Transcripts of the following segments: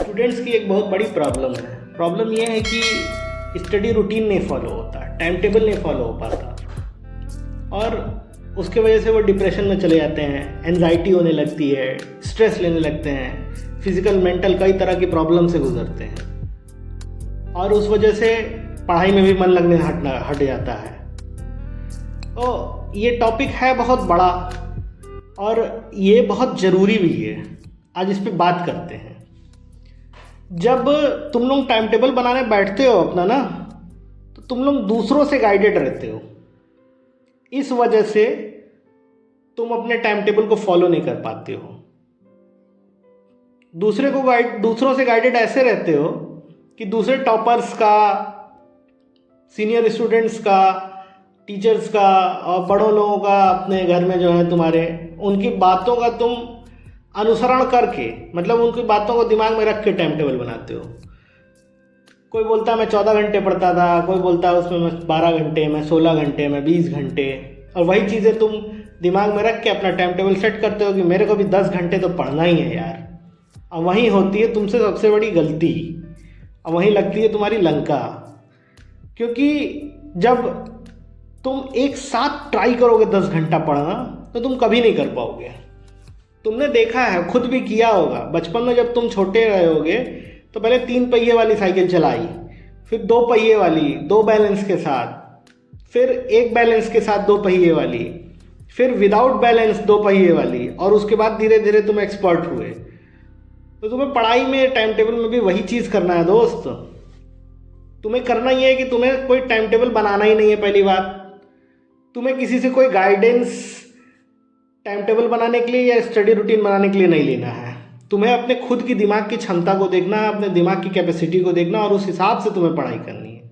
Students की एक बहुत बड़ी प्रॉब्लम है। प्रॉब्लम ये है कि स्टडी रूटीन नहीं फॉलो होता, टाइम टेबल नहीं फॉलो हो पाता और उसके वजह से वो डिप्रेशन में चले जाते हैं, एनजाइटी होने लगती है, स्ट्रेस लेने लगते हैं, फिजिकल मेंटल कई तरह की प्रॉब्लम से गुजरते हैं और उस वजह से पढ़ाई में भी मन लगने हट जाता है। तो ये टॉपिक है बहुत बड़ा और ये बहुत ज़रूरी भी है। आज इस पे बात करते हैं। जब तुम लोग टाइम टेबल बनाने बैठते हो अपना ना, तो तुम लोग दूसरों से गाइडेड रहते हो। इस वजह से तुम अपने टाइम टेबल को फॉलो नहीं कर पाते हो। दूसरों से गाइडेड ऐसे रहते हो कि दूसरे टॉपर्स का, सीनियर स्टूडेंट्स का, टीचर्स का और बड़ों लोगों का, अपने घर में जो है तुम्हारे, उनकी बातों का तुम अनुसरण करके, मतलब उनकी बातों को दिमाग में रख के टाइम टेबल बनाते हो। कोई बोलता है मैं 14 घंटे पढ़ता था, कोई बोलता है उसमें मैं 12 घंटे, मैं 16 घंटे, मैं 20 घंटे, और वही चीज़ें तुम दिमाग में रख के अपना टाइम टेबल सेट करते हो कि मेरे को भी 10 घंटे तो पढ़ना ही है यार। और वहीं होती है तुमसे सबसे बड़ी गलती, और वहीं लगती है तुम्हारी लंका। क्योंकि जब तुम एक साथ ट्राई करोगे 10 घंटा पढ़ना, तो तुम कभी नहीं कर पाओगे। तुमने देखा है, खुद भी किया होगा, बचपन में जब तुम छोटे रहे होगे तो पहले 3 पहिए वाली साइकिल चलाई, फिर 2 पहिए वाली, 2 बैलेंस के साथ, फिर 1 बैलेंस के साथ 2 पहिए वाली, फिर विदाउट बैलेंस 2 पहिए वाली, और उसके बाद धीरे धीरे तुम एक्सपर्ट हुए। तो तुम्हें पढ़ाई में, टाइम टेबल में भी वही चीज़ करना है दोस्त। तुम्हें करना ये है कि तुम्हें कोई टाइम टेबल बनाना ही नहीं है। पहली बात, तुम्हें किसी से कोई गाइडेंस टाइम टेबल बनाने के लिए या स्टडी रूटीन बनाने के लिए नहीं लेना है। तुम्हें अपने खुद की दिमाग की क्षमता को देखना है, अपने दिमाग की कैपेसिटी को देखना, और उस हिसाब से तुम्हें पढ़ाई करनी है।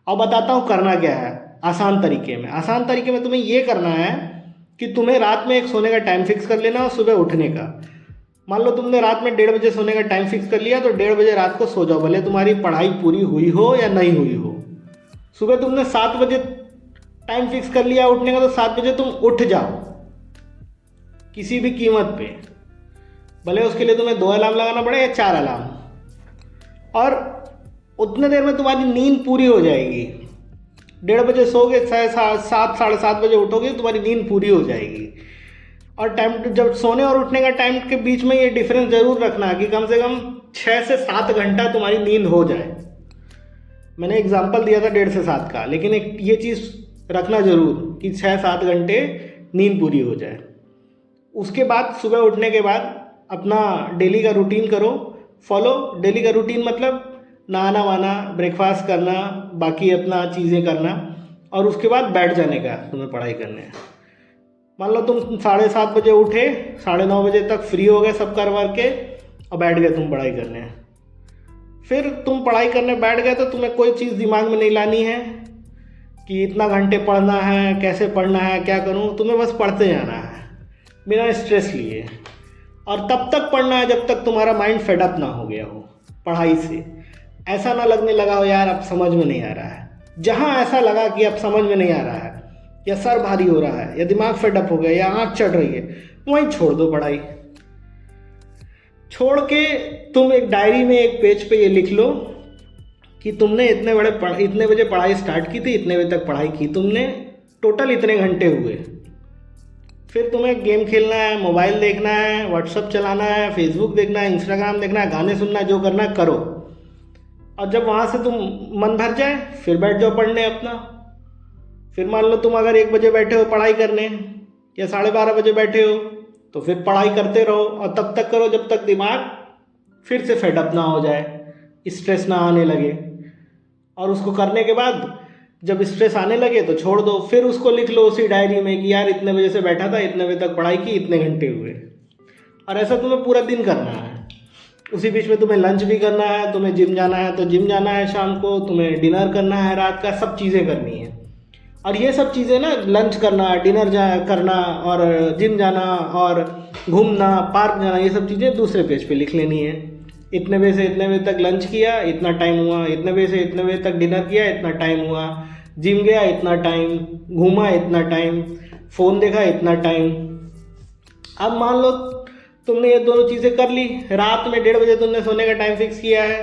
और बताता हूँ करना क्या है आसान तरीके में। आसान तरीके में तुम्हें ये करना है कि तुम्हें रात में एक सोने का टाइम फिक्स कर लेना और सुबह उठने का। मान लो तुमने रात में 1:30 बजे सोने का टाइम फिक्स कर लिया, तो 1:30 बजे रात को सो जाओ, भले तुम्हारी पढ़ाई पूरी हुई हो या नहीं हुई हो। सुबह तुमने 7 बजे टाइम फिक्स कर लिया उठने का, तो 7 बजे तुम उठ जाओ किसी भी कीमत पे, भले उसके लिए तुम्हें 2 अलार्म लगाना पड़े या 4 अलार्म, और उतने देर में तुम्हारी नींद पूरी हो जाएगी। 1:30 बजे सोओगे, 7, साढ़े 7 बजे उठोगे, तुम्हारी नींद पूरी हो जाएगी। और टाइम, जब सोने और उठने का टाइम के बीच में ये डिफरेंस ज़रूर रखना कि कम से कम 6 से 7 घंटा तुम्हारी नींद हो जाए। मैंने एग्जाम्पल दिया था 1:30 से 7 का, लेकिन एक ये चीज़ रखना ज़रूर कि 6-7 घंटे नींद पूरी हो जाए। उसके बाद सुबह उठने के बाद अपना डेली का रूटीन करो फॉलो। डेली का रूटीन मतलब नहाना वाना, ब्रेकफास्ट करना, बाकी अपना चीज़ें करना, और उसके बाद बैठ जाने का तुम्हें पढ़ाई करने। मान लो तुम 7:30 बजे उठे, 9:30 बजे तक फ्री हो गए सब कर वर के, और बैठ गए तुम पढ़ाई करने। फिर तुम पढ़ाई करने बैठ गए तो तुम्हें कोई चीज़ दिमाग में नहीं लानी है कि इतना घंटे पढ़ना है, कैसे पढ़ना है, क्या करूँ। तुम्हें बस पढ़ते जाना है बिना स्ट्रेस लिए, और तब तक पढ़ना है जब तक तुम्हारा माइंड फेडअप ना हो गया हो पढ़ाई से। ऐसा ना लगने लगा हो यार अब समझ में नहीं आ रहा है। जहाँ ऐसा लगा कि अब समझ में नहीं आ रहा है, या सर भारी हो रहा है, या दिमाग फेडअप हो गया, या आँख चढ़ रही है, वहीं छोड़ दो पढ़ाई। छोड़ के तुम एक डायरी में एक पेज पे ये लिख लो कि तुमने इतने बजे पढ़ाई स्टार्ट की थी, इतने बजे तक पढ़ाई की तुमने, टोटल इतने घंटे हुए। फिर तुम्हें गेम खेलना है, मोबाइल देखना है, व्हाट्सअप चलाना है, फेसबुक देखना है, इंस्टाग्राम देखना है, गाने सुनना है, जो करना है करो। और जब वहाँ से तुम मन भर जाए फिर बैठ जाओ पढ़ने अपना। फिर मान लो तुम अगर 1 बजे बैठे हो पढ़ाई करने, या 12:30 बजे बैठे हो, तो फिर पढ़ाई करते रहो, और तब तक करो जब तक दिमाग फिर से फेडअप ना हो जाए, स्ट्रेस ना आने लगे। और उसको करने के बाद जब स्ट्रेस आने लगे तो छोड़ दो। फिर उसको लिख लो उसी डायरी में कि यार इतने बजे से बैठा था, इतने बजे तक पढ़ाई की, इतने घंटे हुए। और ऐसा तुम्हें पूरा दिन करना है। उसी बीच में तुम्हें लंच भी करना है, तुम्हें जिम जाना है तो जिम जाना है शाम को, तुम्हें डिनर करना है रात का, सब चीज़ें करनी है। और ये सब चीज़ें ना, लंच करना, डिनर करना, और जिम जाना, और घूमना, पार्क जाना, ये सब चीज़ें दूसरे पेज पे लिख लेनी है। इतने बजे से इतने बजे तक लंच किया, इतना टाइम हुआ, इतने बजे से इतने बजे तक डिनर किया, इतना टाइम हुआ, जिम गया इतना टाइम, घूमा इतना टाइम, फ़ोन देखा इतना टाइम। अब मान लो तुमने ये दोनों चीज़ें कर ली। रात में 1:30 बजे तुमने सोने का टाइम फिक्स किया है,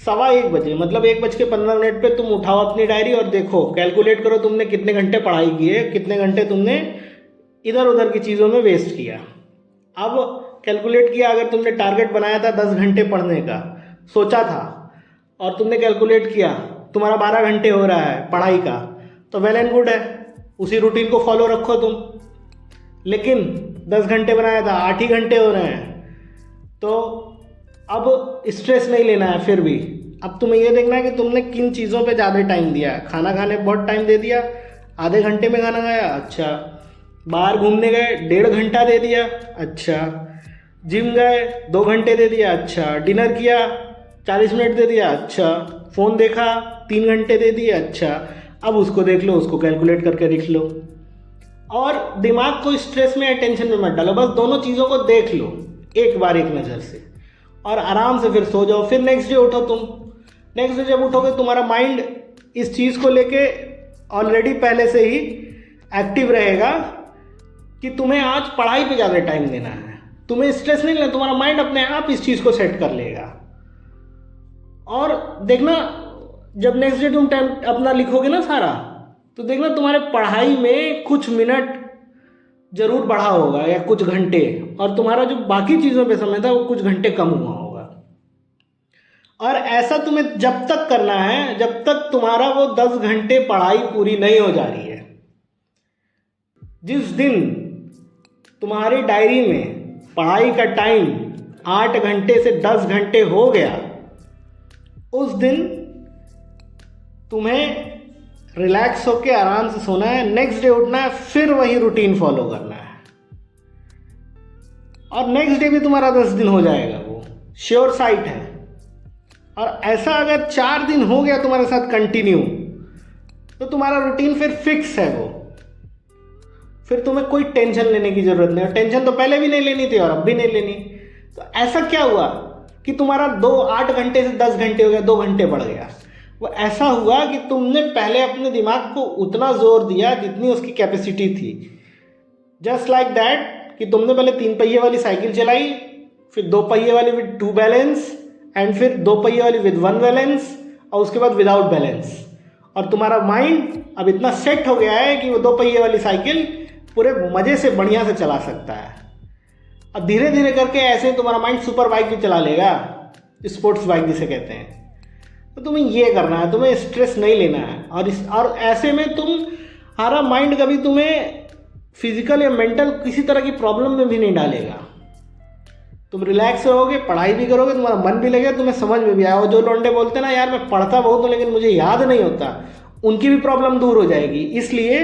1:15 मतलब 1:15 पे तुम उठाओ अपनी डायरी और देखो, कैलकुलेट करो तुमने कितने घंटे पढ़ाई की है, कितने घंटे तुमने इधर उधर की चीज़ों में वेस्ट किया। अब कैलकुलेट किया, अगर तुमने टारगेट बनाया था 10 घंटे पढ़ने का, सोचा था, और तुमने कैलकुलेट किया तुम्हारा 12 घंटे हो रहा है पढ़ाई का, तो वेल एंड गुड है, उसी रूटीन को फॉलो रखो तुम। लेकिन 10 घंटे बनाया था, 8 ही घंटे हो रहे हैं, तो अब स्ट्रेस नहीं लेना है। फिर भी अब तुम्हें ये देखना है कि तुमने किन चीज़ों पे ज़्यादा टाइम दिया है। खाना खाने बहुत टाइम दे दिया, आधे घंटे में खाना खाया, अच्छा। बाहर घूमने गए, 1.5 घंटा दे दिया, अच्छा। जिम गए, 2 घंटे दे दिया, अच्छा। डिनर किया, 40 मिनट दे दिया, अच्छा। फ़ोन देखा, 3 घंटे दे दिए, अच्छा। अब उसको देख लो, उसको कैलकुलेट करके लिख लो, और दिमाग को स्ट्रेस में या टेंशन में मत डालो, बस दोनों चीज़ों को देख लो एक बार एक नज़र से, और आराम से फिर सो जाओ। फिर नेक्स्ट डे उठो तुम। नेक्स्ट डे जब उठोगे तुम्हारा माइंड इस चीज़ को लेके ऑलरेडी पहले से ही एक्टिव रहेगा कि तुम्हें आज पढ़ाई पे ज़्यादा टाइम देना है, तुम्हें स्ट्रेस नहीं लेना, तुम्हारा माइंड अपने आप इस चीज़ को सेट कर लेगा। और देखना, जब नेक्स्ट डे तुम टाइम अपना लिखोगे ना सारा, तो देखना तुम्हारे पढ़ाई में कुछ मिनट जरूर बढ़ा होगा या कुछ घंटे, और तुम्हारा जो बाकी चीज़ों पे समय था वो कुछ घंटे कम हुआ होगा। और ऐसा तुम्हें जब तक करना है जब तक तुम्हारा वो 10 घंटे पढ़ाई पूरी नहीं हो जा रही है। जिस दिन तुम्हारी डायरी में पढ़ाई का टाइम 8 घंटे से 10 घंटे हो गया, उस दिन तुम्हें रिलैक्स होके आराम से सोना है, नेक्स्ट डे उठना है, फिर वही रूटीन फॉलो करना है, और नेक्स्ट डे भी तुम्हारा 10 दिन हो जाएगा, वो श्योर साइट है। और ऐसा अगर 4 दिन हो गया तुम्हारे साथ कंटिन्यू, तो तुम्हारा रूटीन फिर फिक्स है वो, फिर तुम्हें कोई टेंशन लेने की जरूरत नहीं। और टेंशन तो पहले भी नहीं लेनी थी और अब भी नहीं लेनी। तो ऐसा क्या हुआ कि तुम्हारा 8 घंटे से 10 घंटे हो गया, 2 घंटे बढ़ गया? वो ऐसा हुआ कि तुमने पहले अपने दिमाग को उतना जोर दिया जितनी उसकी कैपेसिटी थी। जस्ट लाइक दैट कि तुमने पहले 3 पहिए वाली साइकिल चलाई, फिर 2 पहिए वाली विद 2 बैलेंस, एंड फिर 2 पहिए वाली विद 1 बैलेंस, और उसके बाद विदाउट बैलेंस। और तुम्हारा माइंड अब इतना सेट हो गया है कि वो 2 पहिए वाली साइकिल पूरे मज़े से बढ़िया से चला सकता है। अब धीरे धीरे करके ऐसे तुम्हारा माइंड सुपर बाइक भी चला लेगा, स्पोर्ट्स बाइक जिसे कहते हैं। तो तुम्हें ये करना है, तुम्हें स्ट्रेस नहीं लेना है। और ऐसे में तुम्हारा माइंड कभी तुम्हें फिजिकल या मेंटल किसी तरह की प्रॉब्लम में भी नहीं डालेगा। तुम रिलैक्स रहोगे, पढ़ाई भी करोगे, तुम्हारा मन भी लगेगा, तुम्हें समझ में भी आएगा। और जो लौंडे बोलते हैं ना, यार मैं पढ़ता बहुत हूँ लेकिन मुझे याद नहीं होता, उनकी भी प्रॉब्लम दूर हो जाएगी। इसलिए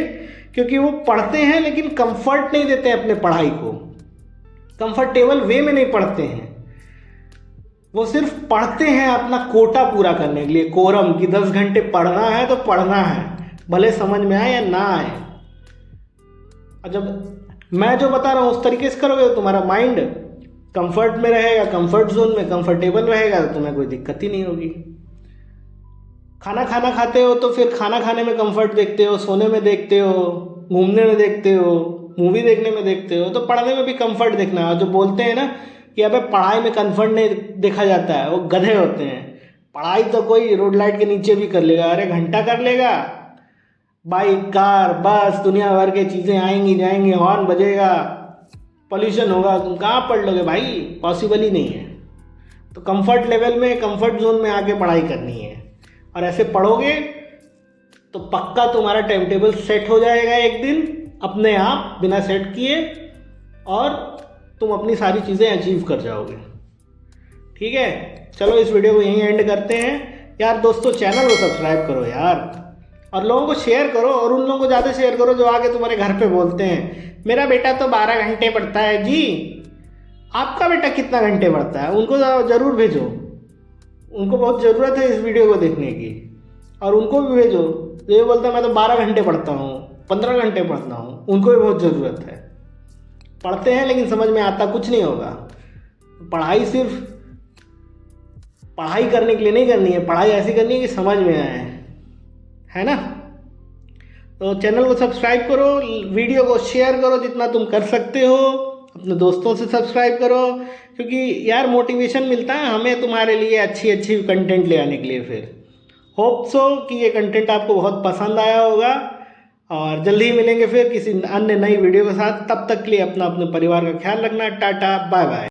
क्योंकि वो पढ़ते हैं लेकिन कंफर्ट नहीं देते अपने पढ़ाई को, कंफर्टेबल वे में नहीं पढ़ते हैं। वो सिर्फ पढ़ते हैं अपना कोटा पूरा करने के लिए, कोरम, कि 10 घंटे पढ़ना है तो पढ़ना है, भले समझ में आए या ना आए। और जब मैं जो बता रहा हूँ उस तरीके से करोगे तो तुम्हारा माइंड कंफर्ट में रहेगा, कंफर्ट जोन में कंफर्टेबल रहेगा, तो तुम्हें कोई दिक्कत ही नहीं होगी। खाना खाते हो तो फिर खाना खाने में कंफर्ट देखते हो, सोने में देखते हो, घूमने में देखते हो, मूवी देखने में देखते हो, तो पढ़ने में भी कंफर्ट देखना है। जो बोलते हैं ना कि अबे पढ़ाई में कंफर्ट नहीं देखा जाता है, वो गधे होते हैं। पढ़ाई तो कोई रोड लाइट के नीचे भी कर लेगा, अरे घंटा कर लेगा। बाइक, कार, बस, दुनिया भर के चीज़ें आएंगी जाएंगी, हॉर्न बजेगा, पॉल्यूशन होगा, तुम कहाँ पढ़ लोगे भाई? पॉसिबल ही नहीं है। तो कंफर्ट लेवल में, कंफर्ट जोन में आके पढ़ाई करनी है, और ऐसे पढ़ोगे तो पक्का तुम्हारा टाइम टेबल सेट हो जाएगा एक दिन अपने आप, बिना सेट किए, और तुम अपनी सारी चीज़ें अचीव कर जाओगे। ठीक है, चलो इस वीडियो को यहीं एंड करते हैं। यार दोस्तों, चैनल को सब्सक्राइब करो यार, और लोगों को शेयर करो, और उन लोगों को ज़्यादा शेयर करो जो आके तुम्हारे घर पे बोलते हैं मेरा बेटा तो 12 घंटे पढ़ता है जी। आपका बेटा कितना घंटे पढ़ता है उनको ज़रूर भेजो, उनको बहुत ज़रूरत है इस वीडियो को देखने की। और उनको भी भेजो जो ये बोलता है मैं तो 12 घंटे पढ़ता हूँ, 15 घंटे पढ़ता हूँ, उनको भी बहुत ज़रूरत है। पढ़ते हैं लेकिन समझ में आता कुछ नहीं होगा। पढ़ाई सिर्फ पढ़ाई करने के लिए नहीं करनी है, पढ़ाई ऐसी करनी है कि समझ में आए, है ना। तो चैनल को सब्सक्राइब करो, वीडियो को शेयर करो जितना तुम कर सकते हो, अपने दोस्तों से सब्सक्राइब करो, क्योंकि यार मोटिवेशन मिलता है हमें तुम्हारे लिए अच्छी अच्छी कंटेंट ले आने के लिए। फिर होप सो कि ये कंटेंट आपको बहुत पसंद आया होगा, और जल्दी ही मिलेंगे फिर किसी अन्य नई वीडियो के साथ। तब तक के लिए अपना अपने परिवार का ख्याल रखना। Tata bye bye.